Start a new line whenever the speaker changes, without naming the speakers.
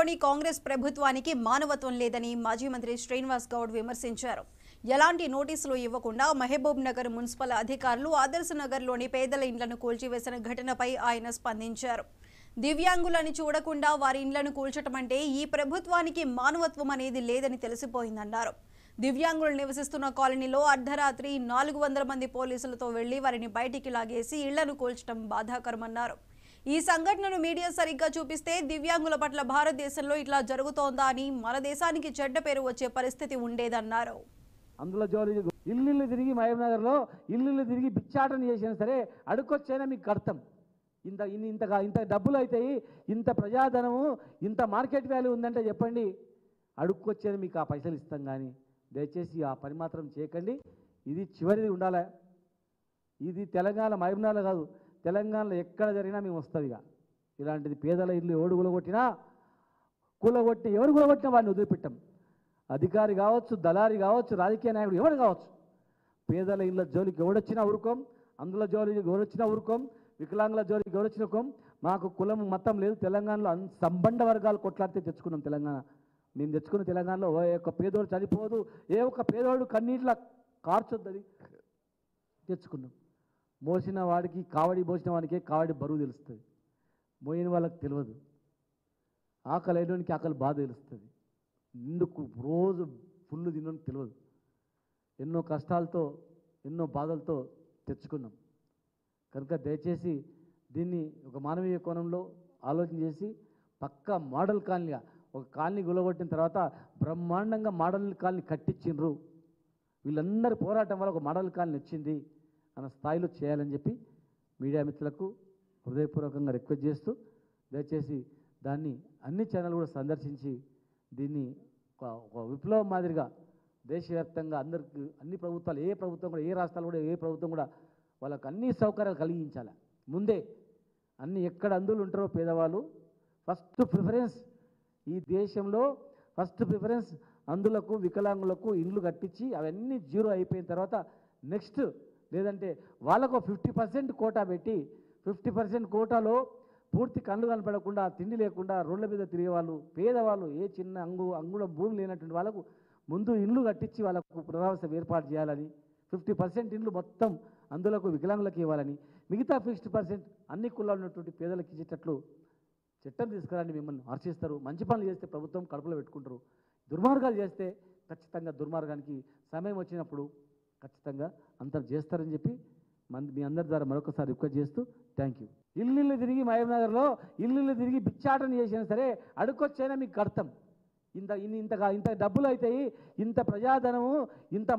తెలంగాణలోని కాంగ్రెస్ ప్రభుత్వానికి మానవత్వం లేదని మాజీ మంత్రి శ్రీనివాస్ గౌడ్ విమర్శించారు. ఎలాంటి నోటీసులు ఇవ్వకుండా మహబూబ్ నగర్ మున్సిపల్ అధికారులు ఆదర్శ నగర్లోని పేదల ఇండ్లను కూల్చివేసిన ఘటనపై ఆయన స్పందించారు. దివ్యాంగులను చూడకుండా వారి ఇండ్లను కూల్చడం అంటే ఈ ప్రభుత్వానికి మానవత్వం అనేది లేదని తెలిసిపోయిందన్నారు. దివ్యాంగులు నివసిస్తున్న కాలనీలో అర్ధరాత్రి 400 మంది పోలీసులతో వెళ్లి వారిని బయటికి లాగేసి ఇళ్లను కూల్చడం బాధాకరమన్నారు. ఈ సంఘటనను మీడియా సరిగ్గా చూపిస్తే దివ్యాంగుల పట్ల భారతదేశంలో ఇట్లా జరుగుతోందా అని మన దేశానికి చెడ్డ పేరు వచ్చే పరిస్థితి ఉండేదన్నారు.
అందులో జోలి ఇల్లు తిరిగి మహబూబ్ నగర్లో ఇల్లు తిరిగి బిచ్చాటన చేసినా సరే అడుక్కొచ్చైనా మీకు కడతాం. ఇంత డబ్బులు అవుతాయి, ఇంత ప్రజాధనము, ఇంత మార్కెట్ వాల్యూ ఉందంటే చెప్పండి, అడుక్కొచ్చైనా మీకు ఆ పైసలు ఇస్తాం. కానీ దయచేసి ఆ పని మాత్రం చేయకండి. ఇది చివరిది ఉండాలి. ఇది తెలంగాణ మహబూబ్ నగర్ కాదు, తెలంగాణలో ఎక్కడ జరిగినా మేము వస్తుంది. ఇలాంటిది పేదల ఇల్లు ఎవడు కూలగొట్టినా, కూలగొట్టి ఎవరు కూలగొట్టినా వాడిని వదిలిపెట్టాం. అధికారి కావచ్చు, దళారి కావచ్చు, రాజకీయ నాయకుడు ఎవరు కావచ్చు, పేదల ఇళ్ళ జోలికి ఎవడొచ్చినా ఊరుకోం, అందులో జోలికి ఎవరొచ్చినా ఊరుకోం, వికలాంగుల జోలికి ఎవరొచ్చినా ఊరుకోం. మాకు కులం మతం లేదు. తెలంగాణలో సంబంధ వర్గాలు కొట్లాడితే తెచ్చుకున్నాం తెలంగాణ. నేను తెచ్చుకున్న తెలంగాణలో ఏ ఒక్క పేదోడు చనిపోదు, ఏ ఒక్క పేదోడు కన్నీట్లా కార్చొద్దని తెచ్చుకున్నాం. మోసిన వాడికి కావడి మోసిన వాడికే కావడి బరువు తెలుస్తుంది, మోయిన వాళ్ళకి తెలియదు. ఆకలి అయినోనికి ఆకలి బాధ తెలుస్తుంది, నిండుకు రోజు ఫుల్లు తినడానికి తెలియదు. ఎన్నో కష్టాలతో ఎన్నో బాధలతో తెచ్చుకున్నాం. కనుక దయచేసి దీన్ని ఒక మానవీయ కోణంలో ఆలోచన చేసి పక్కా మోడల్ కాలనీగా ఒక కాలనీ గులగొట్టిన తర్వాత బ్రహ్మాండంగా మోడల్ కాలనీ కట్టించిండ్రు. వీళ్ళందరి పోరాటం వల్ల ఒక మోడల్ కాలనీ వచ్చింది అన్న స్థాయిలో చేయాలని చెప్పి మీడియా మిత్రులకు హృదయపూర్వకంగా రిక్వెస్ట్ చేస్తూ, దయచేసి దాన్ని అన్ని ఛానల్ కూడా సందర్శించి దీన్ని ఒక విప్లవం మాదిరిగా దేశవ్యాప్తంగా అందరికీ అన్ని ప్రభుత్వాలు, ఏ ప్రభుత్వం కూడా, ఏ రాష్ట్రాలు కూడా, ఏ ప్రభుత్వం కూడా వాళ్ళకు అన్ని సౌకర్యాలు కలిగించాలి. ముందే అన్ని ఎక్కడ అందులో ఉంటారో పేదవాళ్ళు ఫస్ట్ ప్రిఫరెన్స్, ఈ దేశంలో ఫస్ట్ ప్రిఫరెన్స్ అందులకు వికలాంగులకు ఇండ్లు కట్టించి అవన్నీ జీరో అయిపోయిన తర్వాత నెక్స్ట్, లేదంటే వాళ్ళకు 50% కోటా పెట్టి 50% కోటాలో పూర్తి కళ్ళు కనపడకుండా, తిండి లేకుండా రోడ్ల మీద తిరిగే వాళ్ళు, పేదవాళ్ళు, ఏ చిన్న అంగుళం భూమి లేనటువంటి వాళ్ళకు ముందు ఇండ్లు కట్టించి వాళ్ళకు పునరావాసం ఏర్పాటు చేయాలని, 50% ఇండ్లు మొత్తం అందులోకి వికలాంగులకు ఇవ్వాలని, మిగతా 50% అన్ని కులాలు ఉన్నటువంటి పేదలకు ఇచ్చేటట్లు చట్టం తీసుకురాని మిమ్మల్ని హర్షిస్తారు. మంచి పనులు చేస్తే ప్రభుత్వం కడుపులో పెట్టుకుంటారు, దుర్మార్గాలు చేస్తే ఖచ్చితంగా దుర్మార్గానికి సమయం వచ్చినప్పుడు ఖచ్చితంగా అంతా చేస్తారని చెప్పి మీ అందరి ద్వారా మరొకసారి రిక్వెస్ట్ చేస్తూ థ్యాంక్ యూ. ఇల్లు తిరిగి మహబూబ్ నగర్లో ఇల్లు తిరిగి బిచ్చాటన చేసినా సరే అడుక్కొచ్చైనా మీకు కడతాం. ఇంత డబ్బులు అవుతాయి, ఇంత ప్రజాధనము, ఇంత